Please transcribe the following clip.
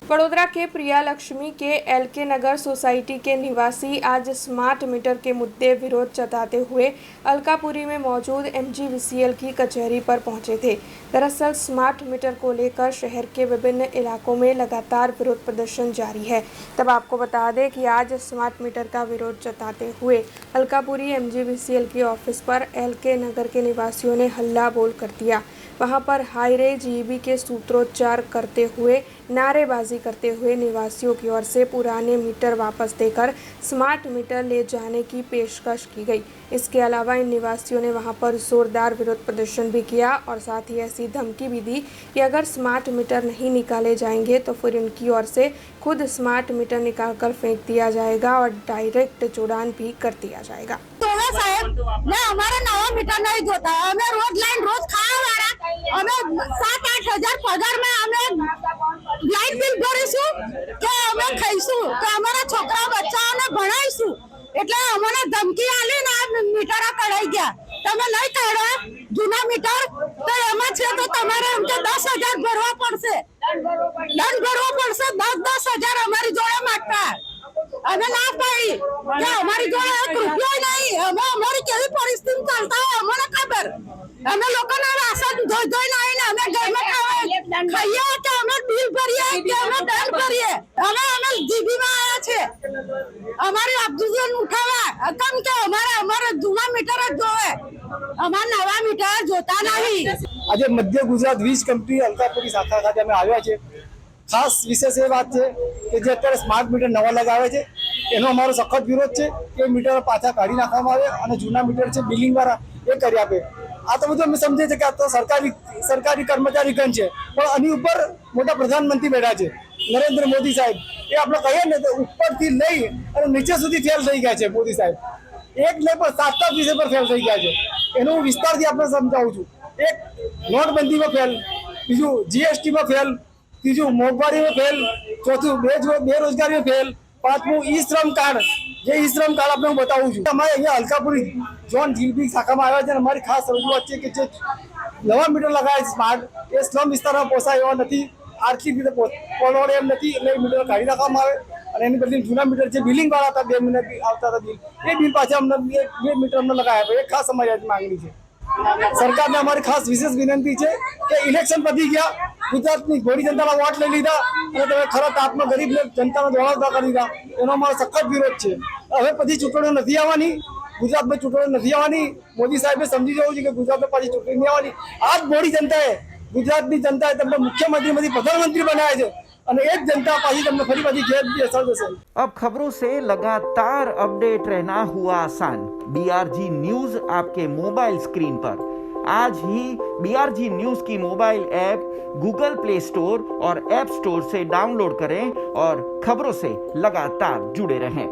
वडोदरा के प्रिया लक्ष्मी के एलके नगर सोसाइटी के निवासी आज स्मार्ट मीटर के मुद्दे विरोध जताते हुए अलकापुरी में मौजूद MGVCL की कचहरी पर पहुंचे थे। दरअसल स्मार्ट मीटर को लेकर शहर के विभिन्न इलाकों में लगातार विरोध प्रदर्शन जारी है। तब आपको बता दें कि आज स्मार्ट मीटर का विरोध जताते हुए अलकापुरी MGVCL के ऑफिस पर एलके नगर के निवासियों ने हल्ला बोल कर दिया। वहां पर हाई रे जीबी के सूत्रोच्चार करते हुए नारेबाजी करते हुए निवासियों की ओर से पुराने मीटर वापस देकर स्मार्ट मीटर ले जाने की पेशकश की गई। इसके अलावा इन निवासियों ने वहां पर जोरदार विरोध प्रदर्शन भी किया और साथ ही ऐसी धमकी भी दी कि अगर स्मार्ट मीटर नहीं निकाले जाएंगे तो फिर इनकी ओर से खुद स्मार्ट मीटर निकालकर फेंक दिया जाएगा और डायरेक्ट जोड़ान भी कर दिया जाएगा। हमारा नवा मीटर नहीं जोता, हमें रोज लाइन रोज खाया वाला, हमें 7-8 हजार पगार में हमें लाइन बिल भरीशु के हमें खाईशु के हमारा छोकरा बच्चा ने भणाईशु એટલે અમને ધમકી આલી ને મીટર કઢાઈ ગયા। તમે નહીં કાઢો જૂના મીટર તો એમાં છે તો તમારે અમને 10,000 ભરવા પડશે, દંડ ભરવો પડશે। 10 હજાર અમારી જોડે માંગતા અમે ના પાડી કે અમારી જોડે 1 રૂપિયો નહીં। અમે અમારી કેવી પરિસ્થિતિ ચાલતા હોય અમને ખબર। અમે લોકોના રાશન ધોઈ ધોઈને આવીને અમે ઘરમાં ખાઈએ કે અમે બિલ ભરીએ કે અમે દંડ ભરીએ। અમે જીબીમાં આવ્યા છે અમારી ઓબ્જેક્શન ઉઠાવવા કેમ કે અમારા જૂના મીટર જ જોવે, અમારા નવા મીટર જોતા નહીં। આજે મધ્ય ગુજરાત વીજ કંપની અલકાપુરી શાખા ખાતે અમે આવ્યા છે। ખાસ વિશેષ એ વાત છે કે જે અત્યારે સ્માર્ટ મીટર નવા લગાવે છે એનો અમારો સખત વિરોધ છે કે મીટર પાછા કાઢી નાખવામાં આવે અને જૂના મીટર છે બિલિંગ વાળા એ કરી આપે। આ તો બધું અમે સમજીએ છીએ કે આ તો સરકારી કર્મચારીગણ છે, પણ આની ઉપર મોટા પ્રધાનમંત્રી બેઠા છે નરેન્દ્ર મોદી સાહેબ। એ આપણે કહીએ ને તો ઉપરથી લઈ અને નીચે સુધી ફેલ થઈ ગયા છે મોદી સાહેબ। એક નહીં પણ 7 વિષય પર ફેલ થઈ ગયા છે। એનું હું વિસ્તારથી આપણે સમજાવું છું। એક નોટબંધીમાં ફેલ, બીજું GST માં ફેલ, ત્રીજું મોંઘવારીમાં ફેલ, ચોથું બેરોજગારીમાં ફેલ, પાંચમું ઈ શ્રમ કાર્ડ। જે ઈ શ્રમ કાર્ડ આપણે હું બતાવું છું। અમારે અહીંયા અલકાપુરી ઝોન જીબી શાખામાં આવ્યા છે। અમારી ખાસ રજૂઆત છે કે જે નવા મીટર લગાવે છે સ્માર્ટ એ સ્લમ વિસ્તારમાં પોસાય એવા નથી, આર્થિક રીતે પરવડે એમ નથી, એટલે મીટર કાઢી નાખવામાં આવે અને એની બદલે જૂના મીટર જે બિલિંગ વાળા હતા 2 મહિના આવતા હતા બિલ, એ બિલ પાછા અમને 2 મીટર અમને લગાવ્યા। એ ખાસ અમારી આજે માંગણી છે। સરકારને અમારી ખાસ વિશેષ વિનંતી છે કે ઇલેક્શન પતી ગયા, ગુજરાતની ઘોડી જનતાના વોટ લઈ લીધા અને તમે ખરા તાપમાં ગરીબ જનતાનો દોડાવતા કરી દીધા। એનો અમારો સખત વિરોધ છે। હવે પછી ચૂંટણીઓ નથી આવવાની, ગુજરાતમાં ચૂંટણીઓ નથી આવવાની। મોદી સાહેબે સમજી જવું છે કે ગુજરાતમાં પાછી ચૂંટણી નહીં આવવાની। આ જ મોડી જનતાએ, ગુજરાતની જનતાએ તમને મુખ્યમંત્રીમાંથી પ્રધાનમંત્રી બનાવ્યા છે અને એક जनता पाजी તમને ફરી પાછી ઘેર બેસાડ દેશે। अब खबरों से लगातार अपडेट रहना हुआ आसान। BRG न्यूज आपके मोबाइल स्क्रीन पर आज ही BRG न्यूज की mobile app Google play store और ऐप स्टोर से डाउनलोड करें और खबरों से लगातार जुड़े रहें।